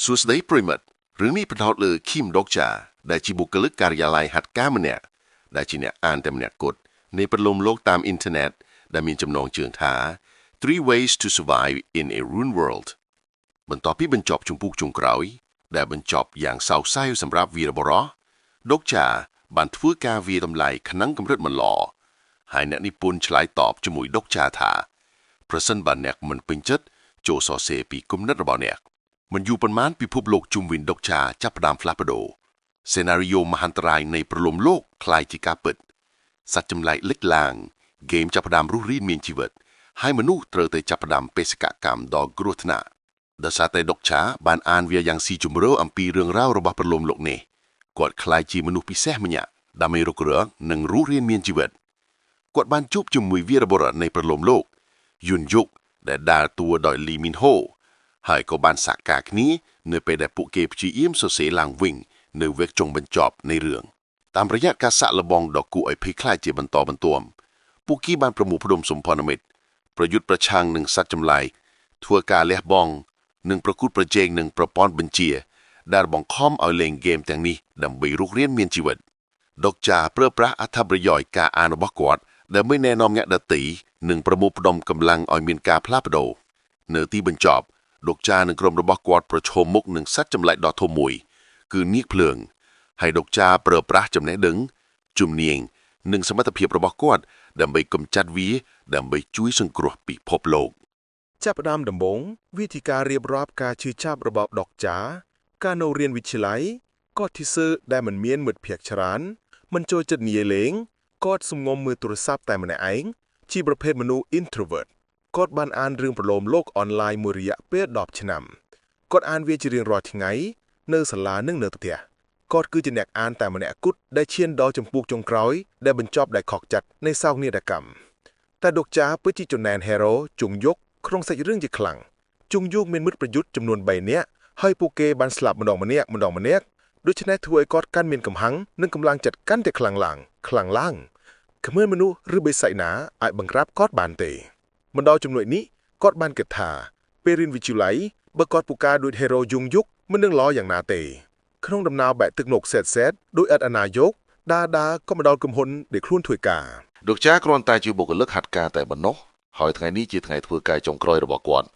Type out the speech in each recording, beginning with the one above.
សួស្តីប្រិមិត្តរឿងនេះផ្ដោតលើឃីមដុកចាដែលជាបុគ្គលិកការិយាល័យហាត់ការម្នាក់ដែលជាអ្នកអានតែម្នាក់គត់នៃប្រឡំលោកតាមអ៊ីនធឺណិតដែលមានចំណងជើងថា Three Ways to Survive in a Ruined World បន្ទាប់ពីបញ្ចប់ជំពូកចុងក្រោយដែលបញ្ចប់យ៉ាងសោកសៅសម្រាប់វីរបុរសដុកចាបានធ្វើការវាយតម្លៃខ្នឹងកម្រិតមិនល្អហើយអ្នកនិពន្ធឆ្លើយតបជាមួយដុកចាថាប្រសិនបើអ្នកមិនពេញចិត្តចូលសរសេរពីគំនិតរបស់អ្នកមិនយូរប៉ុន្មានពិភពលោកជុំវិញដុកចាចាប់ផ្ដើមផ្លាស់ប្ដូរសេណារីយ៉ូមហន្តរាយនៃប្រលំលោកคล้ายជាការពិតសត្វចម្លែកលេចឡើងហ្គេមចាប់ផ្ដើមរស់រានមានជីវិតហើយមនុស្សត្រូវតែចាប់ផ្ដើមបេសកកម្មដ៏គ្រោះថ្នាក់ដោយសារតែដុកចាបានអានវាយ៉ាងស៊ីជម្រៅអំពីរឿងរ៉ាវរបស់ប្រលំលោកនេះគាត់คล้ายជាមនុស្សពិសេសម្នាក់ដើម្បីរុករកនិងរស់រានមានជីវិតគាត់បានជួបជាមួយវីរបុរសនៃប្រលំលោកយួនយុកដែលដើរតួដោយលីមីនហូហើយក៏បានសហការគ្នានៅពេលដែលពួកគេព្យាយាមសរសេរឡើងវិញនៅវគ្គចុងបញ្ចប់នៃរឿងតាមរយៈការសាក់លបងដ៏គួរឲ្យភ័យខ្លាចជាបន្តបន្ទាប់ពួកគេបានប្រមូលផ្ដុំសម្ព័ន្ធមិត្តប្រយុទ្ធប្រឆាំងនឹងសត្វចម្លែកធ្វើការលះបង់និងប្រកួតប្រជែងនឹងប្រព័ន្ធបញ្ជាដែលបង្ខំឲ្យលេងហ្គេមទាំងនេះដើម្បីរស់រានមានជីវិតដុកចាប្រើប្រាស់អត្ថប្រយោជន៍ការអានរបស់គាត់ដើម្បីណែនាំអ្នកដទៃនិងប្រមូលផ្ដុំកម្លាំងឲ្យមានការផ្លាស់ប្ដូរនៅទីបញ្ចប់ដុកចានិងក្រុមរបស់គាត់ប្រឈមមុខនឹងសត្វចម្លែកដ៏ធំមួយគឺនាគភ្លើងហើយដុកចាប្រើប្រាស់ចំណេះដឹងជំនាញនិងសមត្ថភាពរបស់គាត់ដើម្បីកម្ចាត់វាដើម្បីជួយសង្គ្រោះពិភពលោកចាប់ផ្ដើមដំបូងវិធីការរៀបរាប់ការឈឺចាប់របស់ដុកចាការនៅរៀនវិទ្យាល័យគាត់ធីសឺដែលមិនមានមិត្តភ័ក្តិច្រើនមិនចូលចិត្តនិយាយលេងគាត់សំងំមើលទូរស័ព្ទតែម្នាក់ឯងជាប្រភេទមនុស្ស introvert គាត់បានអានរឿងប្រឡូមលោកអនឡាញមួយរយៈពេល10ឆ្នាំគាត់អានវាជារៀងរាល់ថ្ងៃនៅសាលានិងនៅផ្ទះគាត់គឺជាអ្នកអានតែម្នាក់គត់ដែលឈានដល់ចម្ពោះចុងក្រោយដែលបញ្ចប់ដោយខកចិត្តនៃសោកនាដកម្មតែដុកចាពិតជាចំណែនហេរ៉ូជងយុកក្នុងសាច់រឿងជាខ្លាំងជងយុកមានមិត្តប្រយុទ្ធចំនួន3នាក់ហើយពួកគេបានស្លាប់ម្ដងម្នាក់ដូច្នេះធ្វើឲ្យគាត់កាន់មានកំហឹងនិងកម្លាំងចិត្តកាន់តែខ្លាំងឡើងគ្មានមនុស្សឬបេសកណាអាចបង្ក្រាបគាត់បានទេមកដល់ចំណុចនេះគាត់បានគិតថាពេលរៀនវិទ្យាល័យបើគាត់ពូកែដូចហេរ៉ូយងយុកមិននឹងល្អយ៉ាងណាទេក្នុងដំណើរបែកទឹកនកសែតដោយឥតអនាយកដើរក៏មកដល់ក្រុមហ៊ុនដែលខ្លួនធ្វើការដុកចាគ្រាន់តែជាបុគ្គលិកហាត់ការតែប៉ុណ្ណោះហើយថ្ងៃនេះជាថ្ងៃធ្វើការចុងក្រោយរបស់គាត់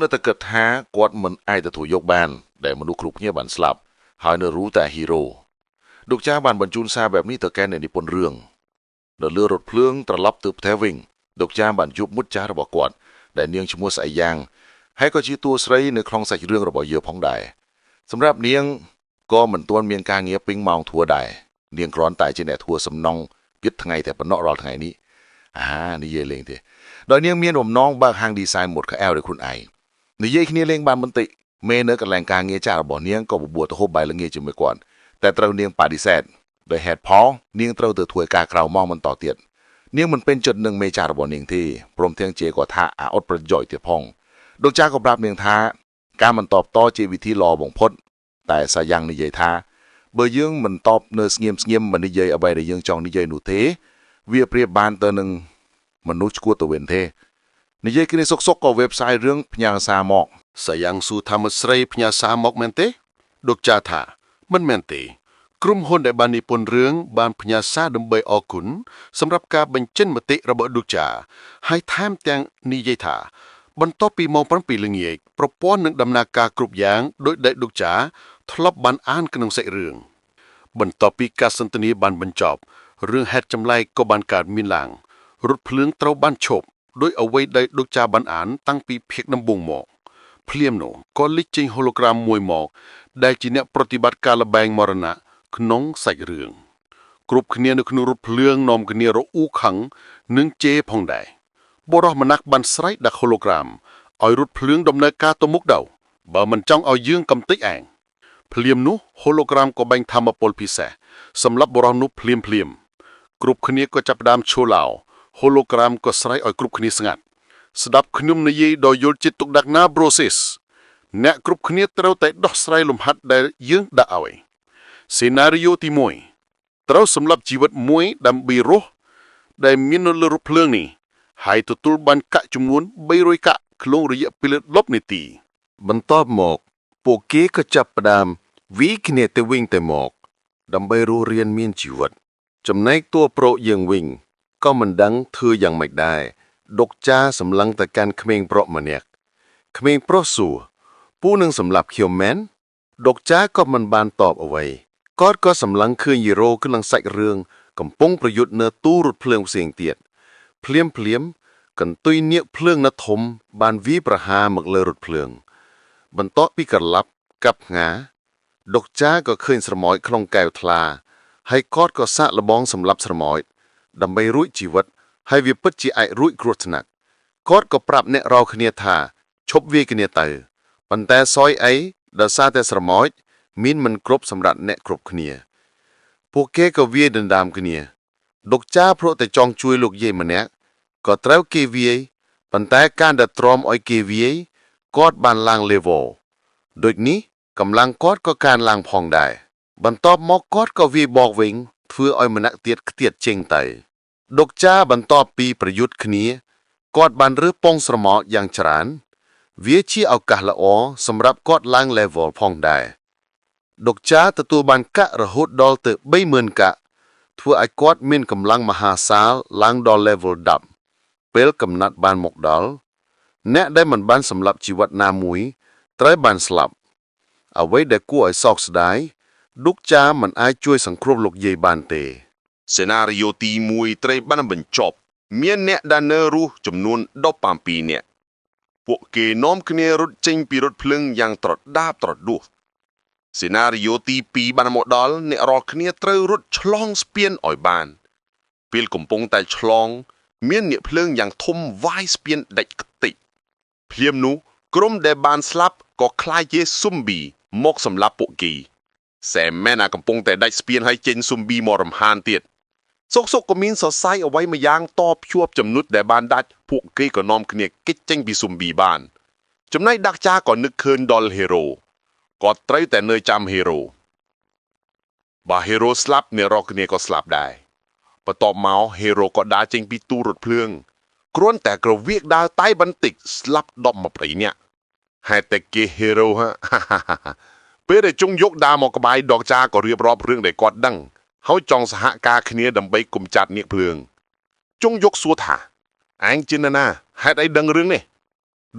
នៅតែគិតថាគាត់មិនអាចទទួលយកបានដែលមនុស្សគ្រប់គ្នាបានស្លាប់ហើយនៅរូតែហ៊ីរ៉ូដុកចាបានបញ្ជូនសារបែបនេះទៅកាន់អ្នកនិពន្ធរឿងនៅលើរថភ្លើងត្រឡប់ទៅផ្ទះវិញដុកចាបានជួបមុតចាស់របស់គាត់ដែលនាងឈ្មោះស្អីយ៉ាងហើយក៏ជាតួស្រីនៅក្នុងសាច់រឿងរបស់យើងផងដែរសម្រាប់នាងក៏មិនទាន់មានការងារពេញម៉ោងធួដែរនាងគ្រាន់តែជាអ្នកធ្វើសំណង់គិតថ្ងៃតែប៉ុណ្ណោះរាល់ថ្ងៃនេះនិយាយលេងទេដោយនាងមានបំណងបើកហាង design មុតខែអែលដោយខ្លួនឯងនិយាយគ្នាលេងបានបន្តិចមេនៅកន្លែងការងារចាស់របស់នាងក៏បបួលទៅហូបបាយល្ងាចជាមួយគាត់តែត្រូវនាងបដិសេធដោយហេតុផលនាងត្រូវទៅធ្វើការក្រៅម៉ោងបន្តទៀតនាងមិនពេញចិត្តនឹងមេចាស់របស់នាងទេព្រមទាំងជាក៏ថាអត់ប្រយោជន៍ទៀតផងដុកចាក៏ប្រាប់នាងថាការមិនតបតជាវិធីល្អបំផុតតែសាយ៉ាងនិយាយថាបើយើងមិនតបនៅស្ងៀមមិននិយាយអ្វីដែលយើងចង់និយាយនោះទេវាប្រៀបបានទៅនឹងមនុស្សឈួតទៅវិញទេនិយាយគ្នាសុកក៏ website រឿងផ្ញើសារមកសាយ៉ាងស៊ូថាមស្រីផ្ញើសារមកមែនទេដុកចាថាមិនមែនទេក្រុមហ៊ុនដែលបាននិពន្ធរឿងបានផ្ញើសារដើម្បីអរគុណសម្រាប់ការបញ្ចេញមតិរបស់ដុកចាហើយថែមទាំងនិយាយថាបន្ទាប់ពីម៉ោង7ល្ងាចប្រព័ន្ធនឹងដំណើរការគ្រប់យ៉ាងដោយដែលដុកចាធ្លាប់បានអានក្នុងសាច់រឿងបន្ទាប់ពីការសន្ទនាបានបញ្ចប់រឿងហេតុចម្លែកក៏បានកើតមានឡើងរថភ្លើងត្រូវបានឈប់ដោយអ្វីដែលដុកចាបានអានតាំងពីភាគដំបូងមកភ្លាមនោះក៏លេចចេញ hologram មួយមកដែលជាអ្នកប្រតិបត្តិការល្បែងមរណៈក្នុងសាច់រឿងគ្រប់គ្នានៅក្នុងរថភ្លើងនាំគ្នារអ៊ូខឹងនិងជេរផងដែរបរិសម្នាក់បានស្រែកដាក់ hologram ឲ្យរថភ្លើងដំណើរការទៅមុខទៅបើមិនចង់ឲ្យយើងកំទេចឯងភ្លាមនោះ hologram ក៏បាញ់ធម្មពលពិសេសសម្រាប់បរិសនោះភ្លាមគ្រប់គ្នាក៏ចាប់ផ្ដើមឈរឡោ hologram ក៏ស្រែកឲ្យគ្រប់គ្នាស្ងាត់ស្ដាប់ខ្ញុំនិយាយដោយយល់ចិត្តទុកដាក់ណា brosis អ្នកគ្រប់គ្នាត្រូវតែដោះស្រាយលំហាត់ដែលយើងដាក់ឲ្យសេណារីយ៉ូទី1ត្រូវសម្លាប់ជីវិតមួយដើម្បីរស់ដែលមាននៅលើរថភ្លើងនេះហើយទទួលបានកាក់ចំនួន300កាក់ក្នុងរយៈពេល10នាទីបន្ទាប់មក ពួកគេក៏ចាប់ផ្ដើមវិគ្នាទៅវិញទៅមកដើម្បីរស់រានមានជីវិតចំណែកតួប្រុសយើងវិញក៏មិនដឹងធ្វើយ៉ាងម៉េចដែរដុកចាសម្លឹងទៅកាន់ក្មេងប្រុសម្នាក់ក្មេងប្រុសសួរពូនឹងសម្លាប់ខ្ញុំមែនដុកចាក៏មិនបានតបអ្វីគាត់ក៏សម្លឹងឃើញយេរ៉ូក្នុងសាច់រឿងកំពុងប្រយុទ្ធនៅទូរថភ្លើងផ្សេងទៀតភ្លាម កន្ទុយនាគភ្លើងនៅធំបានវាយប្រហារមកលើរថភ្លើងបន្ទាប់ពីក្រឡាប់កាប់ងាដុកចាក៏ឃើញស្រមោចក្នុងកែវថ្លាហើយគាត់ក៏សាកល្បងសម្លាប់ស្រមោចដើម្បីរួចជីវិតហើយវាពិតជាអាចរួចគ្រោះថ្នាក់គាត់ក៏ប្រាប់អ្នករកគ្នាថាឈប់វាយគ្នាទៅប៉ុន្តែសយអីដោយសារតែស្រមោចមានមិនគ្រប់សម្រាប់អ្នកគ្រប់គ្នាពួកគេក៏វាយដណ្ដើមគ្នាដុកចាព្រោះតែចង់ជួយលោកយាយម្នាក់ក៏ត្រូវគេវាយប៉ុន្តែការដែលទ្រាំឲ្យគេវាយគាត់បានឡើង level ដូចនេះកម្លាំងគាត់ក៏កើនឡើងផងដែរបន្ទាប់មកគាត់ក៏វាយបកវិញធ្វើឲ្យម្នាក់ទៀតខ្ទាតចេញទៅដុកចាបន្ទាប់ពីប្រយុទ្ធគ្នាគាត់បានរើសពងស្រមោចយ៉ាងច្រើនវាជាឱកាសល្អសម្រាប់គាត់ឡើង level ផងដែរដុកចាទទួលបានកាក់រហូតដល់ទៅ 30,000 កាក់ធ្វើឲ្យគាត់មានកម្លាំងមហាសាលឡើងដល់ level 10ពេលកំណត់បានមកដល់អ្នកដែលមិនបានសម្លាប់ជីវិតណាមួយត្រូវបានស្លាប់អ្វីដែលគួរឲ្យសោកស្ដាយដុកចាមិនអាចជួយសង្គ្រោះលោកយាយបានទេសេណារីយ៉ូទី1ត្រូវបានបញ្ចប់មានអ្នកដែលនៅរស់ចំនួន17នាក់ពួកគេនាំគ្នារត់ចេញពីរថភ្លើងយ៉ាងត្រដាបត្រដួសសេណារីយ៉ូទី2បានមកដល់អ្នករាល់គ្នាត្រូវរត់ឆ្លងស្ពានឲ្យបានពេលកំពុងតែឆ្លងមានអ្នកភ្លើងយ៉ាងធំវាយស្ពានដាច់ខ្ទេចភ្លាមនោះក្រុមដែលបានស្លាប់ក៏คล้ายជាស៊ុំប៊ីមកសម្លាប់ពួកគេសែមែនកំពុងតែដាច់ស្ពានឲ្យចេញស៊ុំប៊ីមករំហានទៀតសុកក៏មានសរសៃអ្វីមួយយ៉ាងតភ្ជាប់ចំណុចដែលបានដាច់ពួកគេក៏នាំគ្នាគេចចេញពីស៊ុំប៊ីបានចំណែកដាក់ចាក៏នឹកឃើញដល់ហេរ៉ូគាត់ត្រូវតែនៅចាំហេរ៉ូបើហេរ៉ូស្លាប់អ្នករកគ្នាក៏ស្លាប់ដែរបន្ទាប់មកហេរ៉ូក៏ដើរចេញពីទូរថភ្លើងគ្រាន់តែក្រវៀកដើរតែបន្តិចស្លាប់10-20នាក់ហេតុតែគេហេរ៉ូពេលដែលចុងយកដើរមកក្បែរដកចាក៏រៀបរាប់រឿងដែលគាត់ដឹងហើយចង់សហការគ្នាដើម្បីគំចាត់នាគភ្លើងចុងយកសួរថាអញជាណាហេតុអីដឹងរឿងនេះ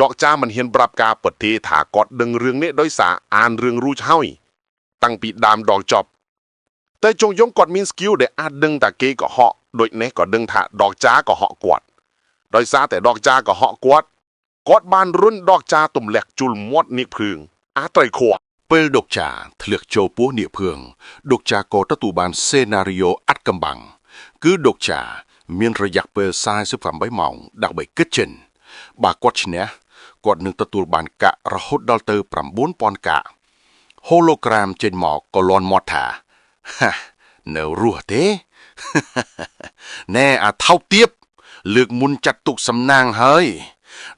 ដកចាមិនហ៊ានប្រាប់ការពិតទេថាគាត់ដឹងរឿងនេះដោយសារអានរឿងរួចហើយតាំងពីដើមដល់ចប់តែចុងយងគាត់មាន skill ដែលអាចដឹងថាគេកុហកដូចនេះក៏ដឹងថាដកចាកុហកគាត់ដោយសារតែដកចាកុហកគាត់បានរុនដកចាទម្លាក់ជុលមាត់នាគភ្លើងត្រូវខកពេលដុកចាធ្លាក់ចូលពោះនាគភ្លើងដុកចាក៏ទទួលបានសេណារីយ៉ូអាត់កំបាំងគឺដុកចាមានរយៈពេល48ម៉ោងដើម្បីគិតចិនបើគាត់ឈ្នះគាត់នឹងទទួលបានកាក់រហូតដល់ទៅ 9,000 កាក់ហូឡូក្រាមចេញមកក៏លាន់មាត់ថានៅរស់ទេ ណែអាថោកទៀបលើកមុនចាត់ទុកសំណាងហើយ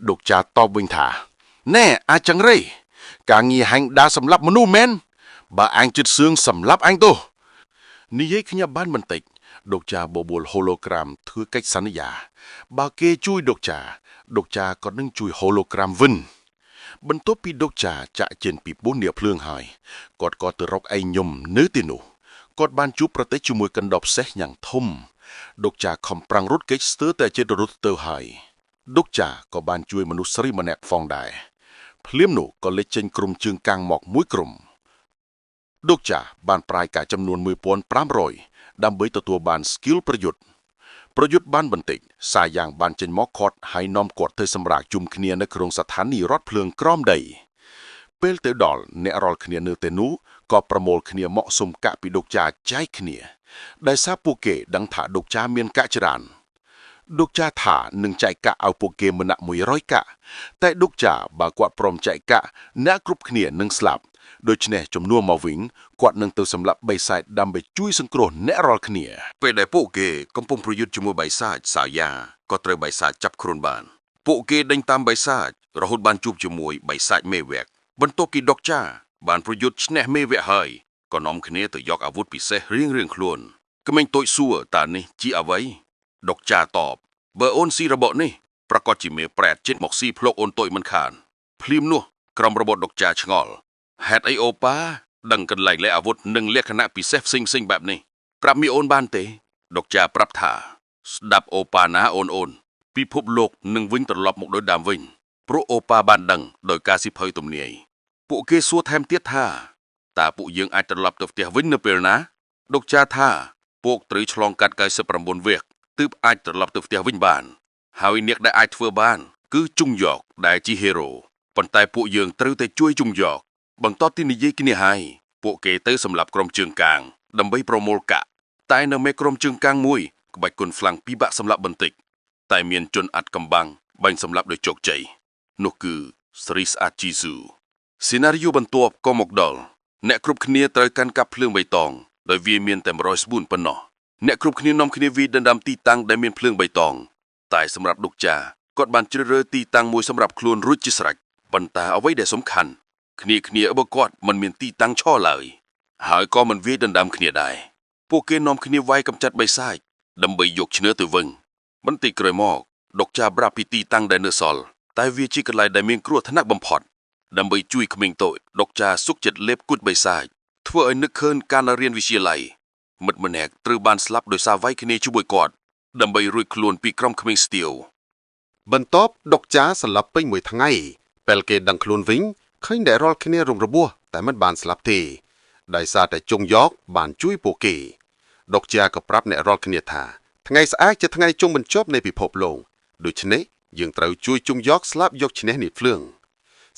ដុកចាតបវិញថាណែអាចង្រៃការងារហាញ់ដើរសម្លាប់មនុស្សមែនបើអញជិតសឿងសម្លាប់អញទៅនិយាយគ្នាបានបន្តិចដុកចាបបួលហូឡូក្រាមធ្វើកិច្ចសន្យាបើគេជួយដុកចាក៏នឹងជួយហូឡូក្រាមវិញបន្ទាប់ពីដុកចាចាក់ចេញពីពោះនាគភ្លើងហើយគាត់ក៏ទៅរកឯងញុំនៅទីនោះគាត់បានជួបប្រទះជាមួយកណ្ដុបសេះយ៉ាងធំដុកចាខំប្រាំងរត់គេចស្ទើរតែជិតរត់ទៅហើយដុកចាក៏បានជួយមនុស្សស្រីម្នាក់ផងដែរភ្លាមនោះក៏លេចចេញក្រុមជើងកាំងមកមួយក្រុមដុកចាបានប្រាយកាចំនួន 1,500 ដើម្បីទទួលបាន skill ប្រយុទ្ធបានបន្តិចសាយ៉ាងបានចេញមកខាត់ហើយនាំគាត់ទៅសម្រាកជុំគ្នានៅក្នុងស្ថានីយ៍រថភ្លើងក្រោមដីពេលទៅដល់អ្នករាល់គ្នានៅទីនោះក៏ប្រមូលគ្នាមកសុំកាក់ពីដុកចាចែកគ្នាដែលសារពួកគេដឹងថាដុកចាមានកាក់ច្រើនដុកចាថានឹងចែកកាក់ឲ្យពួកគេម្នាក់100កាក់តែដុកចាបើគាត់ព្រមចែកកាក់អ្នកគ្រប់គ្នានឹងស្លាប់ដូច្នេះចំនួនមកវិញគាត់នឹងទៅសម្លាប់បិសាចដើម្បីជួយសង្គ្រោះអ្នករាល់គ្នាពេលដែលពួកគេកំពុងប្រយុទ្ធជាមួយបិសាចសាយ៉ាក៏ត្រូវបិសាចចាប់ខ្លួនបានពួកគេដេញតាមបិសាចរហូតបានជួបជាមួយបិសាចមេវៈបន្ទាប់ពីដុកចាបានប្រយុទ្ធឈ្នះមេវៈហើយក៏នាំគ្នាទៅយកអាវុធពិសេសរៀងខ្លួនក្មេងតូចសួរតើនេះជាអ្វីដុកចាតបបើអូនស៊ីរបស់នេះប្រកាសជាមេប្រែតចិត្តមកស៊ីភ្លុកអូនតូចមិនខានភ្លាមនោះក្រុមរបស់ដុកចាឆ្ងល់ ហេតុអីអូប៉ាដឹងកន្លែងលែអាវុធនិងលក្ខណៈពិសេសផ្សេងៗបែបនេះប្រាប់មីអូនបានទេដុកចាប្រាប់ថាស្ដាប់អូប៉ាណាអូនពិភពលោកនឹងវិញត្រឡប់មកដោយដើមវិញព្រោះអូប៉ាបានដឹងដោយការស៊ីភៅទំនាយពួកគេសួរថែមទៀតថាតើពួកយើងអាចត្រឡប់ទៅផ្ទះវិញនៅពេលណាដុកចាថាពួកត្រូវឆ្លងកាត់99វគ្គទើបអាចត្រឡប់ទៅផ្ទះវិញបានហើយអ្នកដែលអាចធ្វើបានគឺជុងយ៉កដែលជាហេរ៉ូប៉ុន្តែពួកយើងត្រូវតែជួយជុងយ៉កបន្ទាប់ពីនិយាយគ្នាហើយពួកគេទៅសម្លាប់ក្រុមជើងកាងដើម្បីប្រមូលកាក់តែនៅមេក្រុមជើងកាងមួយក្បាច់គុនហ្វ្លាំងពិបាកសម្លាប់បន្តិចតែមានជនអត់កំបាំងបាញ់សម្លាប់ដោយជោគជ័យនោះគឺស្រីស្អាតជីស៊ូសេណារីយ៉ូបន្ទាប់ក៏មកដល់អ្នកគ្រប់គ្នាត្រូវកាន់កាប់ភ្លើងបៃតងដោយវាមានតែ100ស្ពូនប៉ុណ្ណោះអ្នកគ្រប់គ្នានាំគ្នាវាយដណ្ដើមទីតាំងដែលមានភ្លើងបៃតងតែសម្រាប់ដុកចាគាត់បានជ្រើសរើសទីតាំងមួយសម្រាប់ខ្លួនរួចជាស្រេចប៉ុន្តែអ្វីដែលសំខាន់គ្នាបើគាត់មិនមានទីតាំងឆឡើយហើយក៏មិនវាយដណ្ដើមគ្នាដែរពួកគេនាំគ្នាវាយកម្ចាត់បិសាចដើម្បីយកឈ្នះទៅវិញបន្តិចក្រោយមកដុកចាប្រាប់ពីទីតាំងដែលនៅសល់តែវាជាកន្លែងដែលមានគ្រោះថ្នាក់បំផុតដើម្បីជួយក្មេងតូចដុកចាសុកចិត្តលេបគូតបិសាចធ្វើឲ្យនឹកឃើញការរៀនវិទ្យាល័យមិត្តម្នាក់ត្រូវបានស្លាប់ដោយសារវាយគ្នាជាមួយគាត់ដើម្បីរួចខ្លួនពីក្រុមក្មេងស្ទាវបន្ទាប់ដុកចាស្លាប់ពេញមួយថ្ងៃពេលគេដឹងខ្លួនវិញឃើញតែរាល់គ្នារងរបួសតែមិនបានស្លាប់ទេដោយសារតែជុងយ៉កបានជួយពួកគេដុកចាក៏ប្រាប់អ្នករាល់គ្នាថាថ្ងៃស្អែកជាថ្ងៃចុងបញ្ចប់នៃពិភពលោកដូច្នេះយើងត្រូវជួយជុងយ៉កស្លាប់យកឈ្នះនេះភ្លើង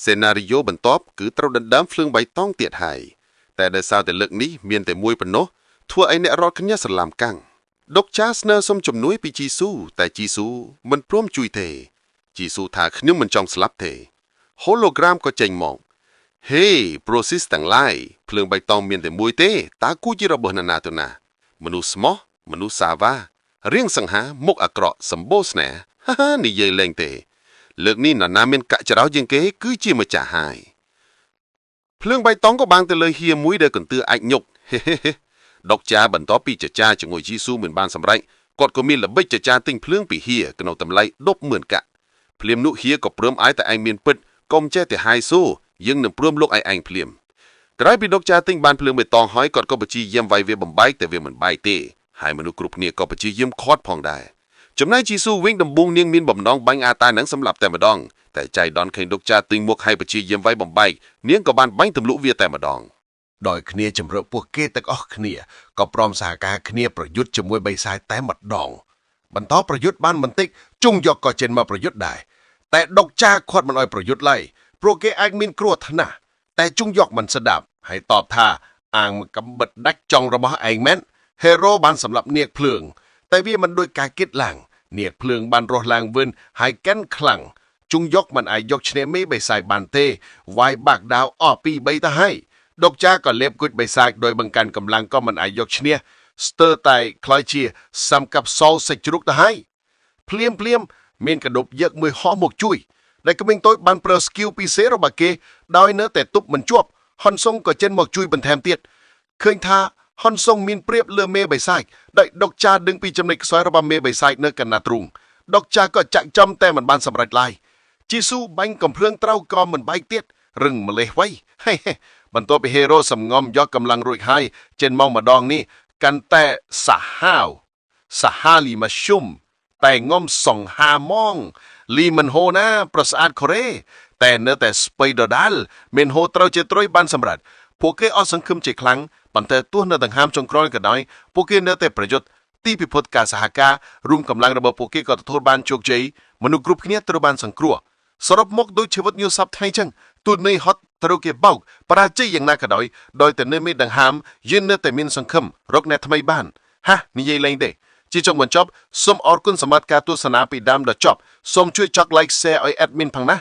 សេណារីយ៉ូបន្ទាប់គឺត្រូវដណ្ដើមភ្លើងបៃតងទៀតហើយតែដោយសារតែលើកនេះមានតែមួយប៉ុណ្ណោះធ្វើឲ្យអ្នករាល់គ្នាស្រឡាំកាំងដុកចាស្នើសុំជំនួយពីជីស៊ូតែជីស៊ូមិនព្រមជួយទេជីស៊ូថាខ្ញុំមិនចង់ស្លាប់ទេហូឡូក្រាមក៏ចេញមកហេប្រូស៊ីសទាំងឡាយភ្លើងបៃតងមានតែមួយទេតើគួរជារបស់នរណាទៅណាមនុស្សស្មោះមនុស្សសាវ៉ារៀងសង្ហាមុខអាក្រក់សម្បូរស្នេហ៍និយាយលេងទេលើកនេះនរណាមានកាក់ច្រោះជាងគេគឺជាម្ចាស់ហើយភ្លើងបៃតងក៏បាំងទៅលើហៀមួយដែលកន្ទឿអាចញុកដុកចាបន្ទាប់ពីចចាជាមួយជីស៊ូមិនបានសម្រេចគាត់ក៏មានល្បិចចចាទិញភ្លើងពីហៀក្នុងតម្លៃ100000កាក់ភ្លាមនោះហៀក៏ព្រមឲ្យតែឯងមានពិតកុំចេះតែហាយស៊ូយើងនឹងព្រមលោកឲ្យឯងភ្លាមក្រោយពីដុកចាទិញបានភ្លើងបៃតងហើយគាត់ក៏បញ្ជាយាមវាយវាបំបែកតែវាមិនបែកទេហើយមនុស្សគ្រប់គ្នាក៏បញ្ជាយាមខាត់ផងដែរចំណែកជីស៊ូវិញដំបូងនាងមានបំណងបាញ់អាតានឹងសម្លាប់តែម្ដងតែចៃដនឃើញដុកចាទិញមុខហើយបញ្ជាយាមវាយបំបែកនាងក៏បានបាញ់ទម្លុះវាតែម្ដងដោយគ្នាជំរឿពួកគេទាំងអស់គ្នាក៏ព្រមសហការគ្នាប្រយុទ្ធជាមួយបិសាចតែម្ដងបន្តប្រយុទ្ធបានបន្តិចជុងយកក៏ចេញមកប្រយុទ្ធដែរតែដុកចាខាត់មិនឲ្យប្រយុទ្ធឡើយព្រោះគេអាចមានគ្រោះថ្នាក់តែជុងយកមិនស្ដាប់ហើយតបថាអាងកំបិតដាច់ចង់របស់ឯងមែនហេរ៉ូបានសម្លាប់នាគភ្លើងតែវាមិនដូចការគិតឡើងនាគភ្លើងបានរស់ឡើងវិញហើយកាន់ខ្លាំងជុងយកមិនអាចយកឈ្នះមេបិសាចបានទេវាយបាក់ដាវអស់ពី3ទៅហើយដុកចាក៏លេបគួចបិសាចដោយបង្កើនកម្លាំងក៏មិនអាចយកឈ្នះស្ទើរតែខ្លាយជាសំកាប់សោសាច់ជ្រូកទៅហើយភ្លាមមានកដប់យកមួយហោះមកជួយដែលក្មេងតូចបានប្រើស្គីលពិសេសរបស់គេដោយនៅតែទប់មិនជាប់ហុនសុងក៏ចេញមកជួយបន្ថែមទៀតឃើញថាហុនសុងមានព្រៀបលើមេបិសាចដែលដុកចាដឹងពីចំណុចខ្សោយរបស់មេបិសាចនៅកណ្ដាលទ្រូងដុកចាក៏ចាក់ចំតែមិនបានសម្រេចឡើយជីស៊ូបាញ់កំភ្លើងត្រូវក៏មិនបែកទៀតរឹងម្លេះវៃហេបន្ទាប់ពីហេរ៉ូសំងំយកកម្លាំងរួចហើយចេញមកម្ដងនេះកាន់តែសាហាលីម៉ាឈុំតែងំសងហាម៉ងលីមិនហូណាប្រស្អាតកូរ៉េតែនៅតែស្ពៃដដាល់មានហូត្រូវជាត្រុយបានសម្រាប់ពួកគេអត់សង្ឃឹមជាខ្លាំងប៉ុន្តែទោះនៅដង្ហើមចុងក្រោយក៏ដោយពួកគេនៅតែប្រយុទ្ធទីពិភពការសហការរួមកម្លាំងរបស់ពួកគេក៏ទទួលបានជោគជ័យមនុស្សគ្រប់គ្នាត្រូវបានសង្គ្រោះសរុបមកដូចជីវិតញូស័ព្ទថ្ងៃចឹងទូននេះហត់ត្រូវគេបោកបរាជ័យយ៉ាងណាក៏ដោយតែនៅមានដង្ហើមយើងនៅតែមានសង្ឃឹមរកអ្នកថ្មីបាននិយាយលេងទេជាចុងបញ្ចប់សូមអរគុណសម្រាប់ការទស្សនាពីដើមដល់ចប់សូមជួយចុច like share ឲ្យ admin ផងណា